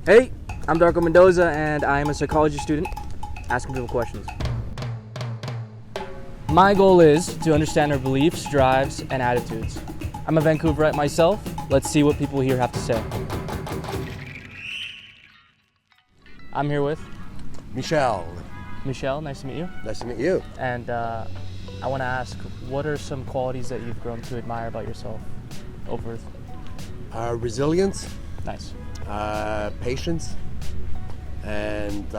Hey, I'm Darko Mendoza, and I'm a psychology student asking people questions. My goal is to understand their beliefs, drives, and attitudes. I'm a Vancouverite myself. Let's see what people here have to say. I'm here with Michelle. Michelle, nice to meet you. Nice to meet you. And I want to ask, what are some qualities that you've grown to admire about yourself over? Resilience. Nice. Patience. And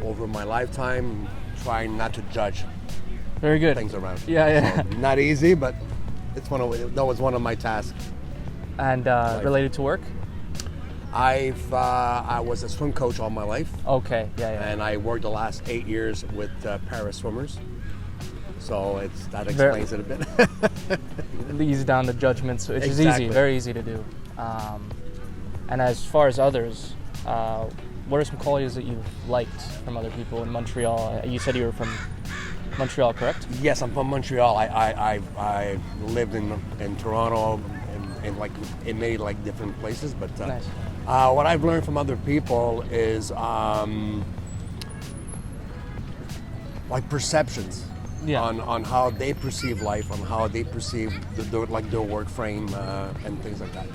over my lifetime, trying not to judge Very good. things around. Yeah. So, not easy, but that was one of my tasks. And related to work? I was a swim coach all my life. Okay, yeah. And I worked the last 8 years with para swimmers. So that explains it a bit. It eases down the judgments, which is Exactly. easy, very easy to do. And as far as others, what are some qualities that you've liked from other people in Montreal? You said you were from Montreal, correct? Yes, I'm from Montreal. I lived in Toronto in many different places, but Nice. What I've learned from other people is perceptions. Yeah. On how they perceive life, on how they perceive their work frame and things like that.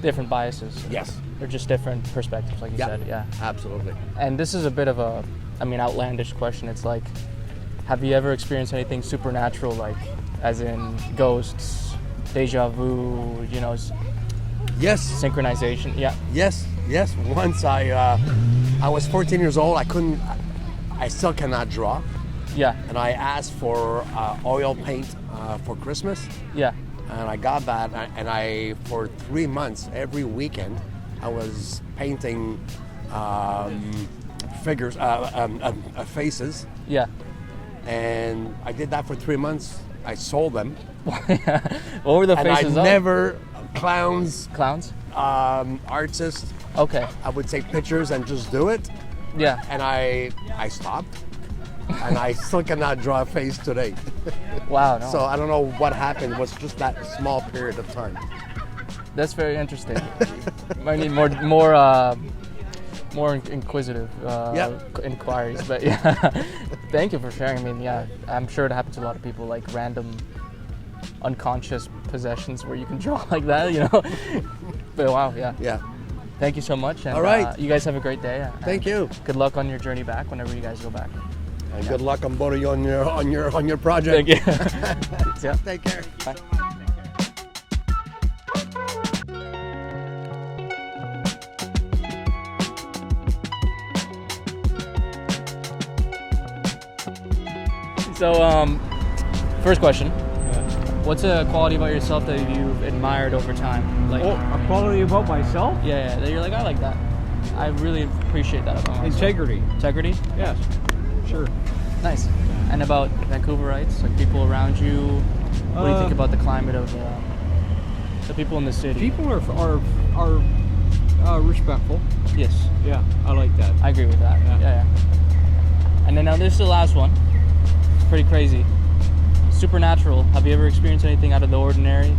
Different biases. Yes. They're just different perspectives, like you said, yeah. Absolutely. And this is a bit of a, outlandish question. It's like, have you ever experienced anything supernatural, like, as in ghosts, deja vu, Yes. synchronization? Yeah. Yes. Once I was 14 years old. I still cannot draw. Yeah. And I asked for oil paint for Christmas, Yeah. and I got that. And for 3 months, every weekend, I was painting figures, faces, Yeah. and I did that for 3 months. I sold them, What were the and faces I of? never clowns, Clowns? artists. Okay. I would take pictures and just do it, Yeah. and I stopped. And I still cannot draw a face today. Wow. No. So I don't know what happened. It was just that small period of time. That's very interesting. Might need more inquisitive inquiries, but yeah. Thank you for sharing. I'm sure it happens to a lot of people, like random unconscious possessions where you can draw like that, But wow, yeah. Yeah. Thank you so much. And, All right. You guys have a great day. Thank you. Good luck on your journey back whenever you guys go back. And good luck on both of you on your project. Thank you. Yeah. Take care. Bye. So, first question. What's a quality about yourself that you've admired over time? Like, A quality about myself? yeah, that you're like, I like that. I really appreciate that about myself. Integrity. Integrity? Yes. Sure. Nice. And about Vancouverites, like people around you, what do you think about the climate of the people in the city? People are respectful. Yes, Yeah, I like that. I agree with that. Yeah. And then now this is the last one. Pretty crazy. Supernatural. Have you ever experienced anything out of the ordinary?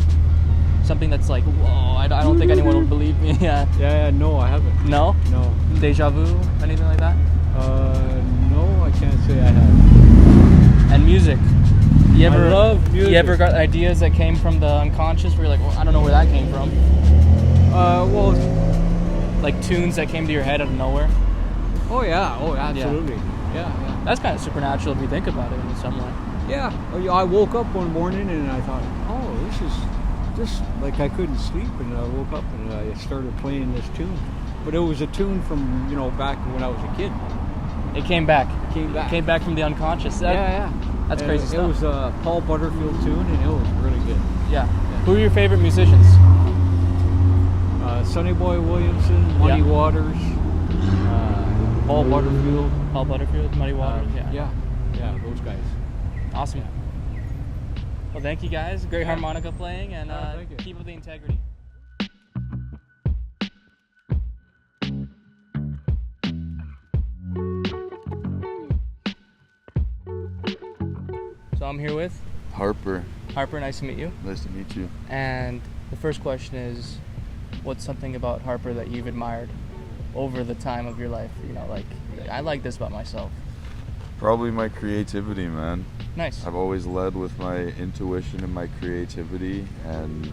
Something that's like, whoa, I don't think anyone will believe me. Yeah. Yeah, no, I haven't. No? No. Deja vu? Anything like that? No, I can't say I have. And music. You ever, I love music. You ever got ideas that came from the unconscious where you're like, well, I don't know where that came from? Well, Like tunes that came to your head out of nowhere? oh yeah, absolutely. Yeah. That's kind of supernatural if you think about it in some way. Yeah. I woke up one morning and I thought, like I couldn't sleep, and I woke up and I started playing this tune. But it was a tune from, back when I was a kid. It came back. Came back. Came back from the unconscious. Yeah. That's And crazy it stuff. was a Paul Butterfield tune, and it was really good. Yeah. Who are your favorite musicians? Sonny Boy Williamson, Muddy Waters, Paul Butterfield. Paul Butterfield, Muddy Waters. Yeah, those guys. Awesome. Well, thank you guys. Great harmonica playing, and thank you. keep up the integrity. So I'm here with Harper. Harper. Nice to meet you. Nice to meet you. And the first question is, what's something about Harper that you've admired over the time of your life? You know, like, I like this about myself. Probably my creativity, man. Nice. I've always led with my intuition and my creativity, and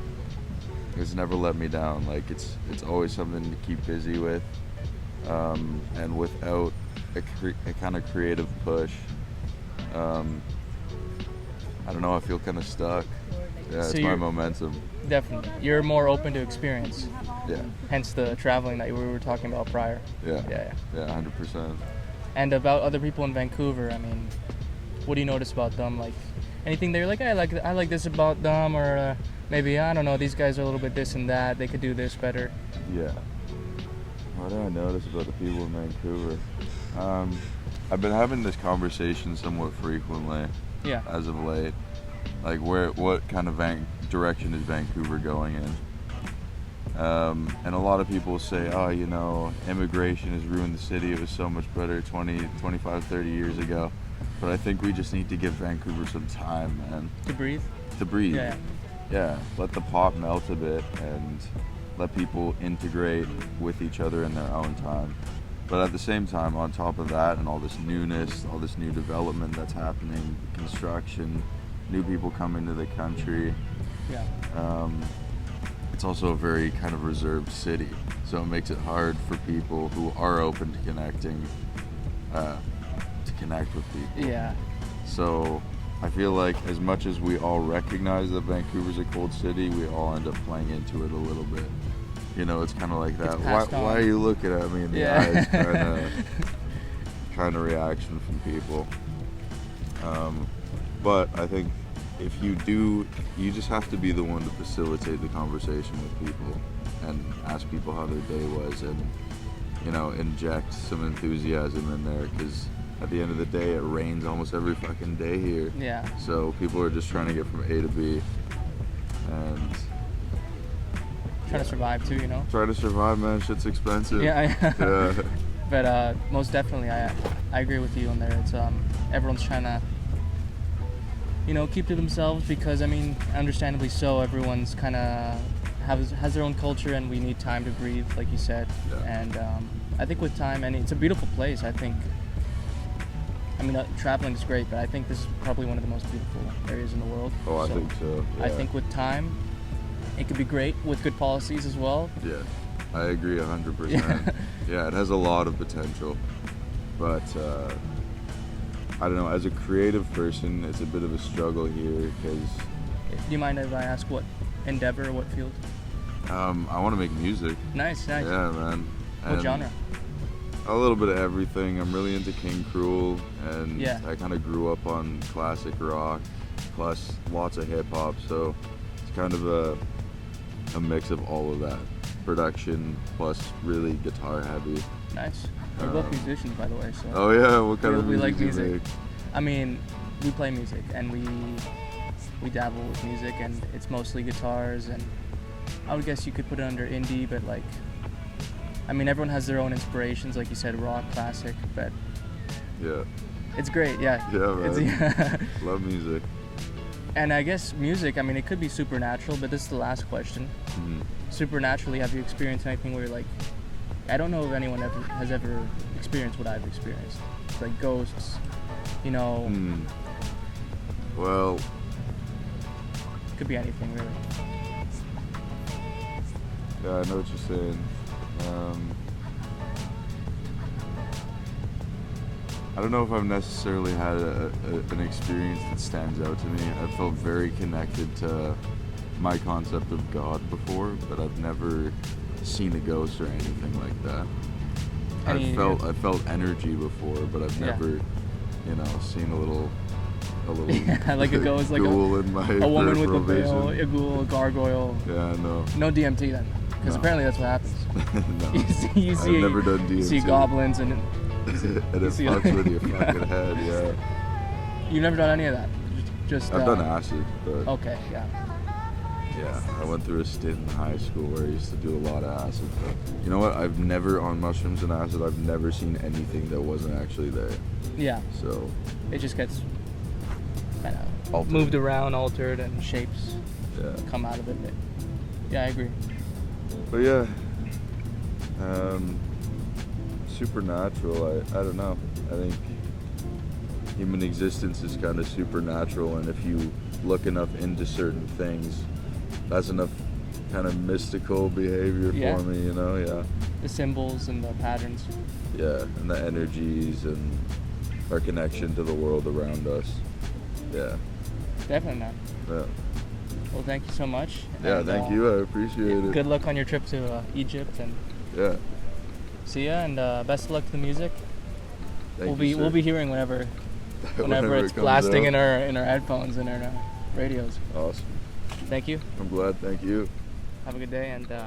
it's never let me down. Like, it's always something to keep busy with, and without a kind of creative push, I don't know, I feel kind of stuck. Yeah, So it's my you're- momentum. Definitely. You're more open to experience. Yeah, Hence the traveling that we were talking about prior. yeah, Yeah. yeah, 100%. And about other people in Vancouver, I mean, what do you notice about them? Like, anything that you're like, I like this about them, or maybe, I don't know, these guys are a little bit this and that, they could do this better. Yeah. What do I notice about the people in Vancouver? I've been having this conversation somewhat frequently Yeah. as of late. Like, what kind of direction is Vancouver going in? And a lot of people say, oh, you know, immigration has ruined the city. It was so much better 20, 25, 30 years ago. But I think we just need to give Vancouver some time, man. To breathe? To breathe. Yeah. Yeah, let the pot melt a bit and let people integrate with each other in their own time. But at the same time, on top of that and all this newness, all this new development that's happening, construction, new people coming to the country, Yeah. it's also a very kind of reserved city. So it makes it hard for people who are open to connecting, to connect with people. Yeah. So I feel like as much as we all recognize that Vancouver's a cold city, we all end up playing into it a little bit. You know, it's kind of like that. It's Why passed on. are you looking at me in the Yeah. eyes? Kind of reaction from people. But I think if you do, you just have to be the one to facilitate the conversation with people and ask people how their day was, and, you know, inject some enthusiasm in there, because at the end of the day, it rains almost every fucking day here. Yeah. So people are just trying to get from A to B and Trying to survive too, you know? try to survive, man. Shit's expensive. Yeah. Yeah. But most definitely, I agree with you on there. It's everyone's trying to, you know, keep to themselves because, I mean, understandably so. Everyone's kind of has their own culture, and we need time to breathe, like you said. Yeah. And I think with time, and it's a beautiful place. I think. I mean, traveling is great, but I think this is probably one of the most beautiful areas in the world. Oh, I think so. Yeah. I think with time, it could be great with good policies as well. Yeah, I agree 100%. Yeah, it has a lot of potential, but I don't know. As a creative person, it's a bit of a struggle here because Do you mind if I ask what endeavor, what field? I want to make music. Nice. Yeah, man. What And genre? A little bit of everything. I'm really into King Cruel, and Yeah. I kind of grew up on classic rock, plus lots of hip hop. So it's kind of a mix of all of that. Production plus really guitar heavy. Nice. We're both musicians, by the way. So. Oh yeah, what kind of We music like do you music. make? I mean, we play music and we dabble with music, and it's mostly guitars, and I would guess you could put it under indie, but like, I mean, everyone has their own inspirations, like you said, rock, classic, but Yeah, it's great, yeah. Yeah, man. It's, love music. and I guess music, I mean, it could be supernatural, but this is the last question. Mhm. Supernaturally, have you experienced anything where you're like, I don't know if anyone has ever experienced what I've experienced. It's like ghosts, you know, Hmm. Well, could be anything really. yeah, I know what you're saying. I don't know if I've necessarily had an experience that stands out to me. I've felt very connected to my concept of God before, but I've never seen a ghost or anything like that. I've felt energy before, but I've Yeah. never, you know, seen a little Yeah, like a ghost, like ghoul in my a woman with a peripheral veil, vision. a ghoul, a gargoyle. Yeah, no. No DMT then, because No. apparently that's what happens. No. You see, I've never done You see DMT. goblins, and And it see- fucks with your fucking head, yeah. you've never done any of that. Just I've done acid, but Okay, yeah. yeah, I went through a stint in high school where I used to do a lot of acid. But you know what? I've never, on mushrooms and acid, I've never seen anything that wasn't actually there. Yeah, So, it just gets kind of Altered. moved around, altered, and shapes yeah. come out of it. Yeah, I agree. But yeah, supernatural. I don't know. I think human existence is kind of supernatural, and if you look enough into certain things, that's enough kind of mystical behavior Yeah. for me. You know, yeah. The symbols and the patterns. Yeah, and the energies and our connection to the world around us. Yeah. Definitely, man. Yeah. Well, thank you so much. Yeah, And, thank you. I appreciate it. Good luck on your trip to Egypt, and Yeah. see ya. And best of luck to the music. Thank We'll sir. be hearing whenever it's it comes blasting out. in our headphones and our radios. Awesome. Thank you. I'm glad. Thank you. Have a good day, and oh.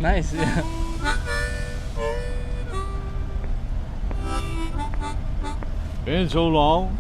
Nice, yeah. Been so long.